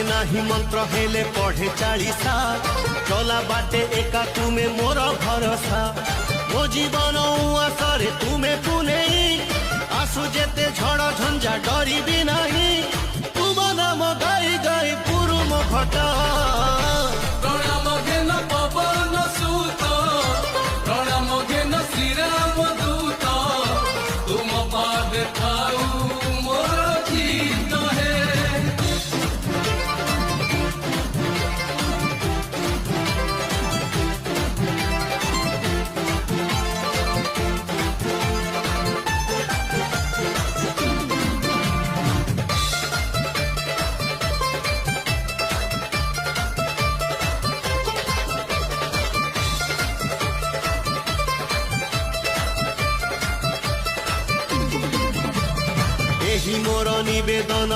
नाही मंत्र हेले पढ़े 40 चला बाटे एका तुमे मोर भरोसा मो जीवन आसरे तुमे पुने आसु जेते झड़ झंझा डरी भी नहीं तुम नाम गाई गाई पुरुम घटा प्रणाम घेन पवन सूत प्रणाम घेन श्रीराम दूत तुम पाद खाऊ मोर जीत है। एही मोर निवेदन